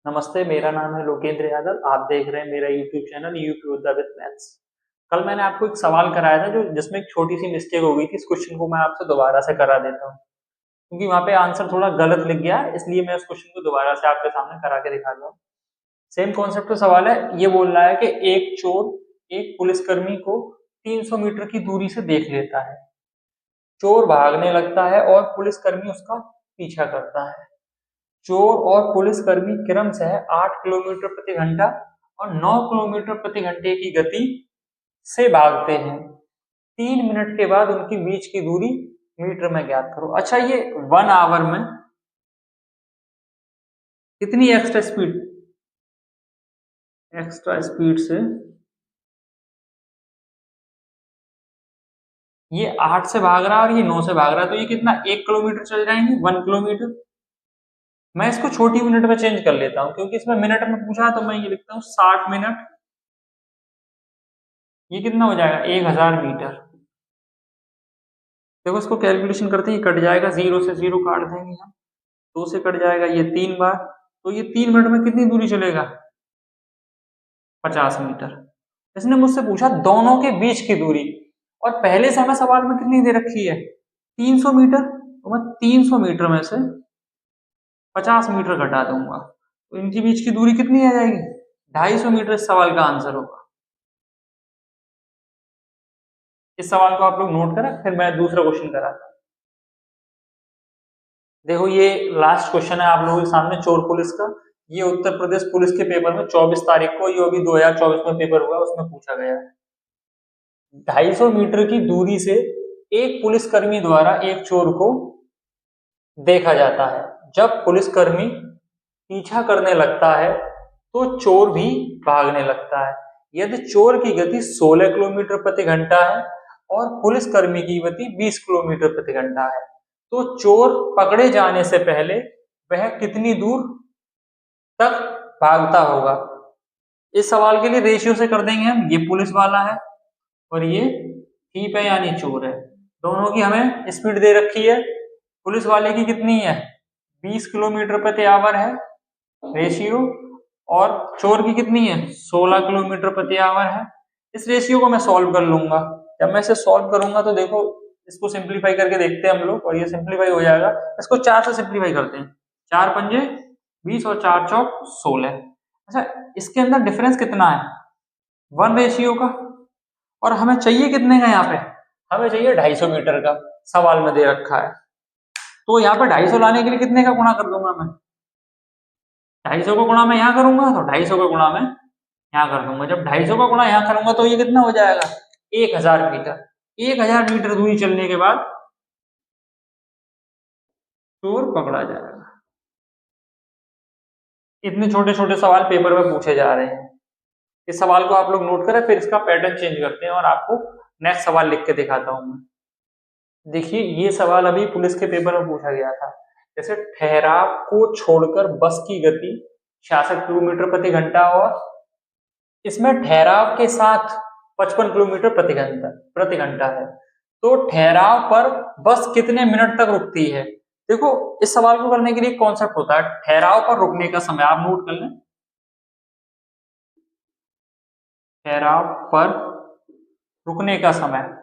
नमस्ते, मेरा नाम है लोकेंद्र यादव। आप देख रहे हैं मेरा YouTube channel UP with maths. कल मैंने आपको एक सवाल कराया था जो जिसमें एक छोटी सी मिस्टेक हो गई थी। इस क्वेश्चन को मैं आपसे दोबारा से करा देता हूँ क्योंकि वहां पे आंसर थोड़ा गलत लिख गया है, इसलिए मैं उस क्वेश्चन को दोबारा से आपके सामने करा के दिखा रहा हूँ। सेम कॉन्सेप्ट का सवाल है। ये बोल रहा है कि एक चोर एक पुलिसकर्मी को 300 मीटर की दूरी से देख लेता है। चोर भागने लगता है और पुलिसकर्मी उसका पीछा करता है। चोर और पुलिसकर्मी क्रमशः 8 किलोमीटर प्रति घंटा और 9 किलोमीटर प्रति घंटे की गति से भागते हैं। 3 मिनट के बाद उनके बीच की दूरी मीटर में ज्ञात करो। अच्छा, ये 1 आवर में कितनी एक्स्ट्रा स्पीड से ये 8 से भाग रहा है और ये 9 से भाग रहा है, तो ये कितना 1 किलोमीटर चल जाएंगे, 1 किलोमीटर। मैं इसको छोटी यूनिट में चेंज कर लेता हूं क्योंकि इसमें मिनट में पूछा है, तो मैं ये लिखता हूँ 60 मिनट। ये कितना हो जाएगा, 1000 मीटर। देखो इसको कैलकुलेशन करते ही कट जाएगा, 0 से 0 काट देंगे हम, 2 से कट जाएगा ये 3 बार, तो ये 3 मिनट में कितनी दूरी चलेगा, 50 मीटर। इसने मुझसे पूछा दोनों के बीच की दूरी, और पहले से हमें सवाल में कितनी दे रखी है, 300 मीटर। तो मैं 300 मीटर में से 50 मीटर घटा दूंगा, तो इनके बीच की दूरी कितनी आ जाएगी, 250 मीटर। इस सवाल का आंसर होगा। इस सवाल को आप लोग नोट करें, फिर मैं दूसरा क्वेश्चन कराता हूं। देखो ये लास्ट क्वेश्चन है आप लोगों के सामने, चोर पुलिस का। ये उत्तर प्रदेश पुलिस के पेपर में 24 तारीख को, ये अभी 2024 में पेपर हुआ, उसमें पूछा गया है। 250 मीटर की दूरी से एक पुलिसकर्मी द्वारा एक चोर को देखा जाता है। जब पुलिसकर्मी पीछा करने लगता है तो चोर भी भागने लगता है। यदि चोर की गति 16 किलोमीटर प्रति घंटा है और पुलिसकर्मी की गति 20 किलोमीटर प्रति घंटा है, तो चोर पकड़े जाने से पहले वह कितनी दूर तक भागता होगा। इस सवाल के लिए रेशियो से कर देंगे हम। ये पुलिस वाला है और ये थीप है यानी चोर है। दोनों की हमें स्पीड दे रखी है। पुलिस वाले की कितनी है, 20 किलोमीटर प्रति आवर है रेशियो, और चोर की कितनी है, 16 किलोमीटर प्रति आवर है। इस रेशियो को मैं सॉल्व कर लूंगा। जब मैं इसे सॉल्व करूंगा तो देखो, इसको सिंप्लीफाई करके देखते हैं हम लोग, और ये सिंप्लीफाई हो जाएगा। इसको 4 से सिंप्लीफाई करते हैं, 4 पंजे 20 और 4 चौक 16। अच्छा, इसके अंदर डिफरेंस कितना है, 1 रेशियो का। और हमें चाहिए कितने का, यहाँ पे हमें चाहिए 250 मीटर का, सवाल में दे रखा है। तो यहाँ पे 250 लाने के लिए कितने का गुणा कर दूंगा मैं, 250 का गुणा मैं यहाँ करूंगा तो 250 का गुणा मैं यहाँ कर दूंगा। जब 250 का गुणा यहाँ करूंगा तो ये कितना हो जाएगा, 1000 मीटर। 1000 मीटर दूरी चलने के बाद चोर पकड़ा जाएगा। इतने छोटे छोटे सवाल पेपर में पूछे जा रहे हैं। इस सवाल को आप लोग नोट करें, फिर इसका पैटर्न चेंज करते हैं और आपको नेक्स्ट सवाल लिख के दिखाता हूं मैं। देखिए ये सवाल अभी पुलिस के पेपर में पूछा गया था। जैसे ठहराव को छोड़कर बस की गति 66 किलोमीटर प्रति घंटा और इसमें ठहराव के साथ 55 किलोमीटर प्रति घंटा है, तो ठहराव पर बस कितने मिनट तक रुकती है। देखो इस सवाल को करने के लिए कॉन्सेप्ट होता है ठहराव पर रुकने का समय, आप नोट कर लें। ठहराव पर रुकने का समय,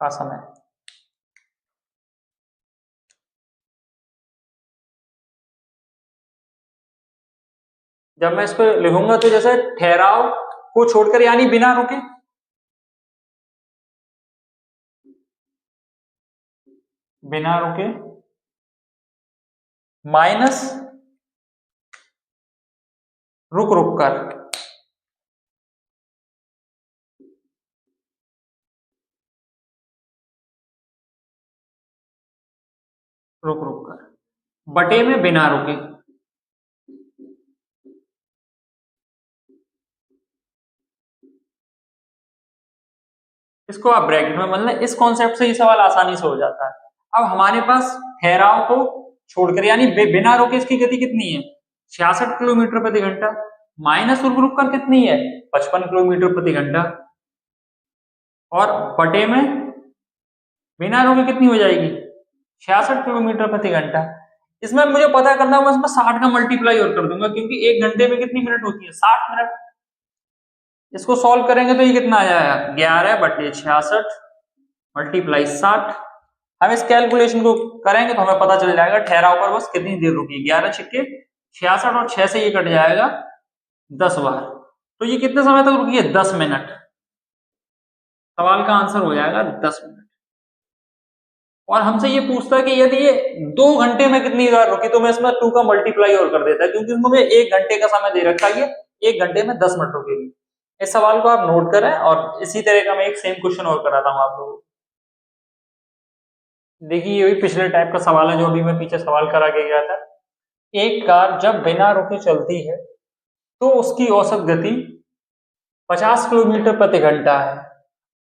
का समय जब मैं इसको लिखूंगा तो जैसे ठहराव को छोड़कर यानी बिना रुके, बिना रुके माइनस रुक रुक कर, रुक रुक कर बटे में बिना रुके। इसको आप ब्रैकेट में मतलब, इस कॉन्सेप्ट से ये सवाल आसानी से हो जाता है। अब हमारे पास ठहराव को छोड़कर यानी बिना रुके इसकी गति कितनी है, 66 किलोमीटर प्रति घंटा, माइनस रुक रुक कर कितनी है, 55 किलोमीटर प्रति घंटा, और बटे में बिना रुके कितनी हो जाएगी 66 किलोमीटर प्रति घंटा। इसमें मुझे पता करना है, मैं इसमें 60 का मल्टीप्लाई और कर दूंगा क्योंकि 1 घंटे में कितनी मिनट होती है 60 मिनट। इसको सॉल्व करेंगे तो ये कितना आ जाएगा 11/66 मल्टीप्लाई 60। हम इस कैलकुलेशन को करेंगे तो हमें पता चल जाएगा ठहराव पर बस कितनी देर रुकी। 11 छिक्के 66 और 6 से ये कट जाएगा 10 बार, तो ये कितने समय तक रुकी है 10 मिनट। सवाल का आंसर हो जाएगा 10 मिनट। और हमसे ये पूछता है कि यदि ये 2 घंटे में कितनी बार रुकी, तो मैं इसमें 2 का मल्टीप्लाई और कर देता क्योंकि इसमें मुझे 1 घंटे का समय दे रखा है, 1 घंटे में 10 मिनट रुकेगी। इस सवाल को आप नोट करें और इसी तरह का मैं एक सेम क्वेश्चन और कराता हूं आप लोगों को। देखिए ये भी पिछले टाइप का सवाल है जो अभी मैं पीछे सवाल करा के गया था। एक कार जब बिना रुके चलती है तो उसकी औसत गति 50 किलोमीटर प्रति घंटा है,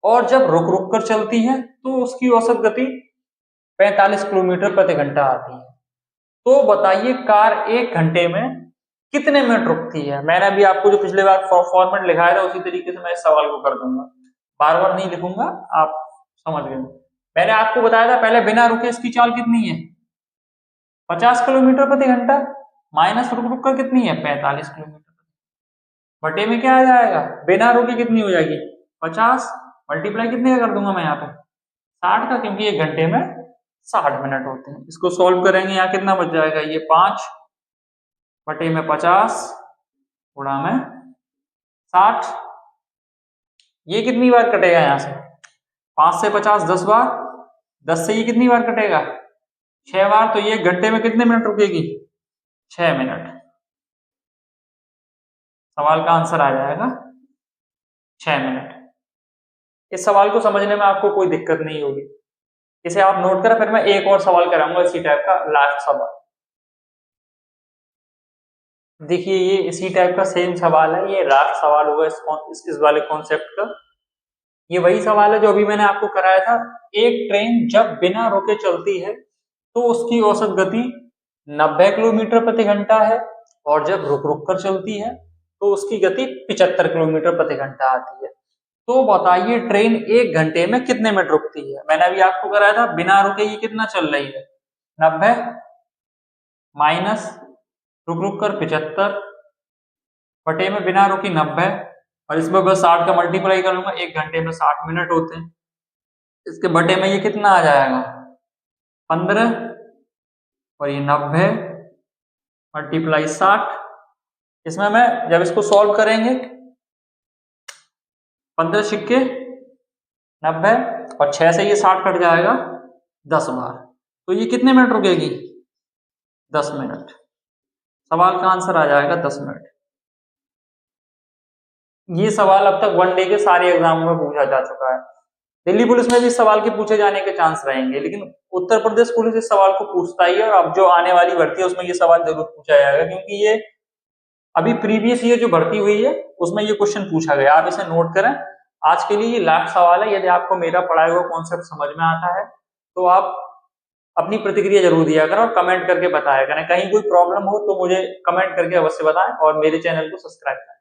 और जब रुक रुक कर चलती है तो उसकी औसत गति 45 किलोमीटर प्रति घंटा आती है। तो बताइए कार 1 घंटे में कितने मिनट रुकती है। मैंने अभी आपको जो पिछले बार फॉर्मेट लिखाया था उसी तरीके से मैं इस सवाल को कर दूंगा, बार बार नहीं लिखूंगा, आप समझ गए। मैंने आपको बताया था पहले बिना रुके इसकी चाल कितनी है 50 किलोमीटर प्रति घंटा, माइनस रुक रुक कर कितनी है 45 किलोमीटर, बटे में क्या आ जाएगा बिना रुके कितनी हो जाएगी 50, मल्टीप्लाई कितने का कर दूंगा मैं यहाँ पे 60 का, क्योंकि 1 घंटे में 60 मिनट होते हैं। इसको सॉल्व करेंगे, यहाँ कितना बच जाएगा ये 5 बटे में 50 गुणा में 60। ये कितनी बार कटेगा यहाँ से 5 से 50 10 बार, 10 से ये कितनी बार कटेगा 6 बार, तो ये 1 घंटे में कितने मिनट रुकेगी 6 मिनट। सवाल का आंसर आ जाएगा 6 मिनट। इस सवाल को समझने में आपको कोई दिक्कत नहीं होगी, इसे आप नोट करें। फिर मैं एक और सवाल कराऊंगा इसी टाइप का, लास्ट सवाल। देखिए ये इसी टाइप का सेम सवाल है, ये लास्ट सवाल होगा इस वाले कॉन्सेप्ट का। ये वही सवाल है जो अभी मैंने आपको कराया था। एक ट्रेन जब बिना रुके चलती है तो उसकी औसत गति 90 किलोमीटर प्रति घंटा है, और जब रुक रुक कर चलती है तो उसकी गति 75 किलोमीटर प्रति घंटा आती है। तो बताइए ट्रेन 1 घंटे में कितने मिनट रुकती है। मैंने अभी आपको कराया था बिना रुके ये कितना चल रही है 90 माइनस रुक रुक कर 75 बटे में बिना रुकी 90, और इसमें बस 60 का मल्टीप्लाई कर लूंगा, 1 घंटे में 60 मिनट होते हैं। इसके बटे में ये कितना आ जाएगा 15, और ये 90 मल्टीप्लाई 60। इसमें मैं जब इसको सॉल्व करेंगे 15 छिक्के 90 और 6 से ये 60 कट जाएगा 10 बार, तो ये कितने मिनट रुकेगी 10 मिनट। सवाल का आंसर आ जाएगा 10 मिनट। ये सवाल अब तक 1 डे के सारे एग्जामों में पूछा जा चुका है। दिल्ली पुलिस में भी इस सवाल के पूछे जाने के चांस रहेंगे, लेकिन उत्तर प्रदेश पुलिस इस सवाल को पूछता ही है, और अब जो आने वाली भर्ती है उसमें ये सवाल जरूर पूछा जाएगा, क्योंकि ये अभी प्रीवियस ईयर जो भर्ती हुई है उसमें ये क्वेश्चन पूछा गया। आप इसे नोट करें। आज के लिए ये लास्ट सवाल है। यदि आपको मेरा पढ़ाया हुआ कॉन्सेप्ट समझ में आता है तो आप अपनी प्रतिक्रिया जरूर दिया करें और कमेंट करके बताया करें। कहीं कोई प्रॉब्लम हो तो मुझे कमेंट करके अवश्य बताएं, और मेरे चैनल को सब्सक्राइब करें।